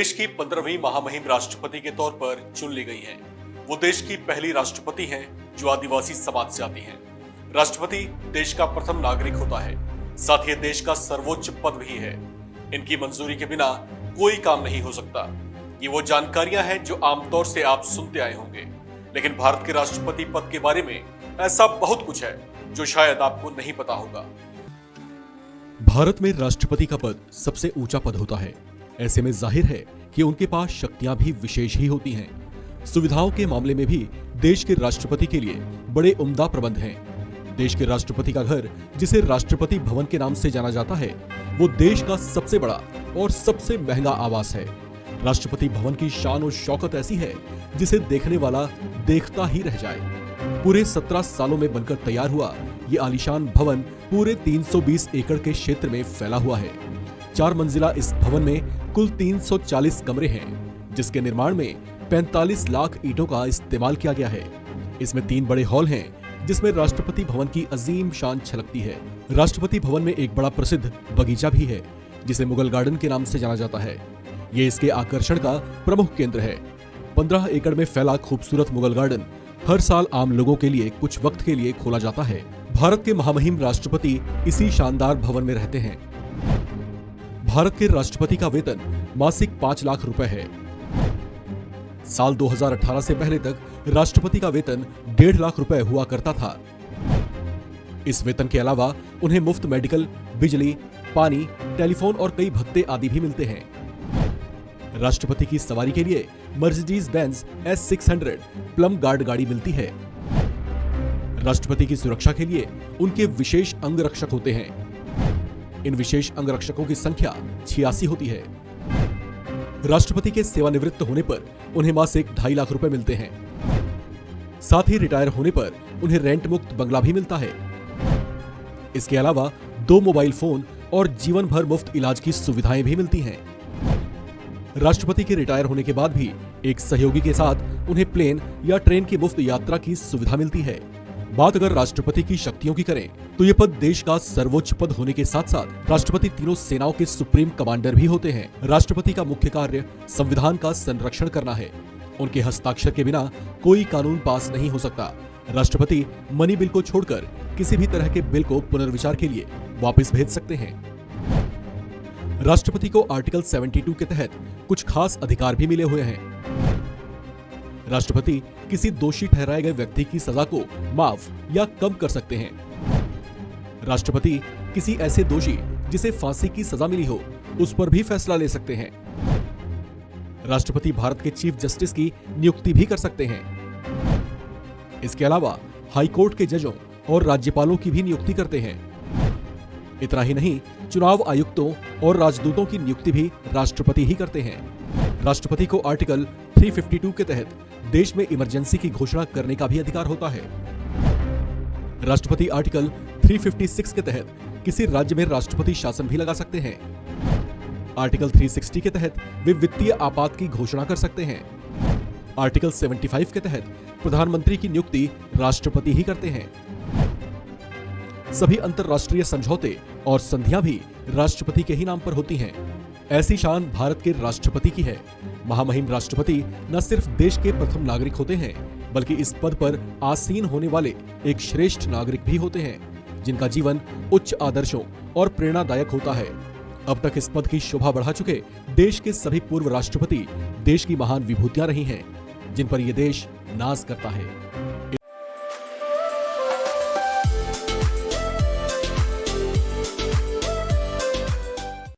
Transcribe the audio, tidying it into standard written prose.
देश की 15वीं महामहिम राष्ट्रपति के तौर पर चुन ली गई हैं। वो देश की पहली राष्ट्रपति हैं जो आदिवासी समाज से आती हैं। राष्ट्रपति देश का प्रथम नागरिक होता है, साथ ही देश का सर्वोच्च पद भी है। इनकी मंजूरी के बिना कोई काम नहीं हो सकता। ये वो जानकारियां हैं जो आमतौर से आप सुनते आए होंगे, लेकिन भारत के राष्ट्रपति पद के बारे में ऐसा बहुत कुछ है जो शायद आपको नहीं पता होगा। भारत में राष्ट्रपति का पद सबसे ऊंचा पद होता है। ऐसे में जाहिर है कि उनके पास शक्तियां भी विशेष ही होती हैं। सुविधाओं के मामले में भी देश के राष्ट्रपति के लिए बड़े उम्दा प्रबंध हैं। देश के राष्ट्रपति का घर, जिसे राष्ट्रपति भवन के नाम से जाना जाता है, वो देश का सबसे बड़ा और सबसे महंगा आवास है। राष्ट्रपति भवन की शान और शौकत ऐसी है जिसे देखने वाला देखता ही रह जाए। पूरे 17 सालों में बनकर तैयार हुआ ये आलीशान भवन पूरे 320 एकड़ के क्षेत्र में फैला हुआ है। 4 मंजिला इस भवन में कुल 340 कमरे हैं, जिसके निर्माण में 45 लाख ईंटों का इस्तेमाल किया गया है। इसमें 3 बड़े हॉल हैं, जिसमें राष्ट्रपति भवन की अजीम शान छलकती है। राष्ट्रपति भवन में एक बड़ा प्रसिद्ध बगीचा भी है, जिसे मुगल गार्डन के नाम से जाना जाता है। ये इसके आकर्षण का प्रमुख केंद्र है। 15 एकड़ में फैला खूबसूरत मुगल गार्डन हर साल आम लोगों के लिए कुछ वक्त के लिए खोला जाता है। भारत के महामहिम राष्ट्रपति इसी शानदार भवन में रहते हैं। भारत के राष्ट्रपति का वेतन मासिक 5 लाख रुपए है। साल 2018 से पहले तक राष्ट्रपति का वेतन 1.5 लाख रुपए हुआ करता था। इस वेतन के अलावा उन्हें मुफ्त मेडिकल, बिजली, पानी, टेलीफोन और कई भत्ते आदि भी मिलते हैं। राष्ट्रपति की सवारी के लिए Mercedes Benz S600 plum guard गाड़ी मिलती है। राष्ट्रपति की सुरक्षा के लिए उनके विशेष अंगरक्षक होते हैं। इन विशेष अंगरक्षकों की संख्या 86 होती है। राष्ट्रपति के सेवानिवृत्त होने पर उन्हें मासिक 2.5 लाख रुपए मिलते हैं। साथ ही रिटायर होने पर उन्हें रेंट मुक्त बंगला भी मिलता है। इसके अलावा 2 मोबाइल फोन और जीवन भर मुफ्त इलाज की सुविधाएं भी मिलती हैं। राष्ट्रपति के रिटायर होने के बाद भी एक सहयोगी के साथ उन्हें प्लेन या ट्रेन की मुफ्त यात्रा की सुविधा मिलती है। बात अगर राष्ट्रपति की शक्तियों की करें तो ये पद देश का सर्वोच्च पद होने के साथ साथ राष्ट्रपति तीनों सेनाओं के सुप्रीम कमांडर भी होते हैं। राष्ट्रपति का मुख्य कार्य संविधान का संरक्षण करना है। उनके हस्ताक्षर के बिना कोई कानून पास नहीं हो सकता। राष्ट्रपति मनी बिल को छोड़कर किसी भी तरह के बिल को पुनर्विचार के लिए वापस भेज सकते हैं। राष्ट्रपति को आर्टिकल 72 के तहत कुछ खास अधिकार भी मिले हुए हैं। राष्ट्रपति किसी दोषी ठहराए गए व्यक्ति की सजा को माफ या कम कर सकते हैं। राष्ट्रपति किसी ऐसे दोषी जिसे फांसी की सजा मिली हो, उस पर भी फैसला ले सकते हैं। राष्ट्रपति भारत के चीफ जस्टिस की नियुक्ति भी कर सकते हैं। इसके अलावा हाई कोर्ट के जजों और राज्यपालों की भी नियुक्ति करते हैं। इतना ही नहीं, चुनाव आयुक्तों और राजदूतों की नियुक्ति भी राष्ट्रपति ही करते हैं। राष्ट्रपति को आर्टिकल 352 के तहत देश में इमरजेंसी की घोषणा करने का भी अधिकार होता है। राष्ट्रपति आर्टिकल 356 के तहत किसी राज्य में राष्ट्रपति शासन भी लगा सकते हैं। आर्टिकल 360 के तहत वे वित्तीय आपात की घोषणा कर सकते हैं। आर्टिकल 75 के तहत प्रधानमंत्री की नियुक्ति राष्ट्रपति ही करते हैं। सभी अंतर्राष्ट्रीय समझौते और संधियां भी राष्ट्रपति के ही नाम पर होती हैं। ऐसी शान भारत के राष्ट्रपति की है। महामहिम राष्ट्रपति न सिर्फ देश के प्रथम नागरिक होते हैं, बल्कि इस पद पर आसीन होने वाले एक श्रेष्ठ नागरिक भी होते हैं, जिनका जीवन उच्च आदर्शों और प्रेरणादायक होता है। अब तक इस पद की शोभा बढ़ा चुके देश के सभी पूर्व राष्ट्रपति देश की महान विभूतियां रही हैं, जिन पर यह देश नाज करता है।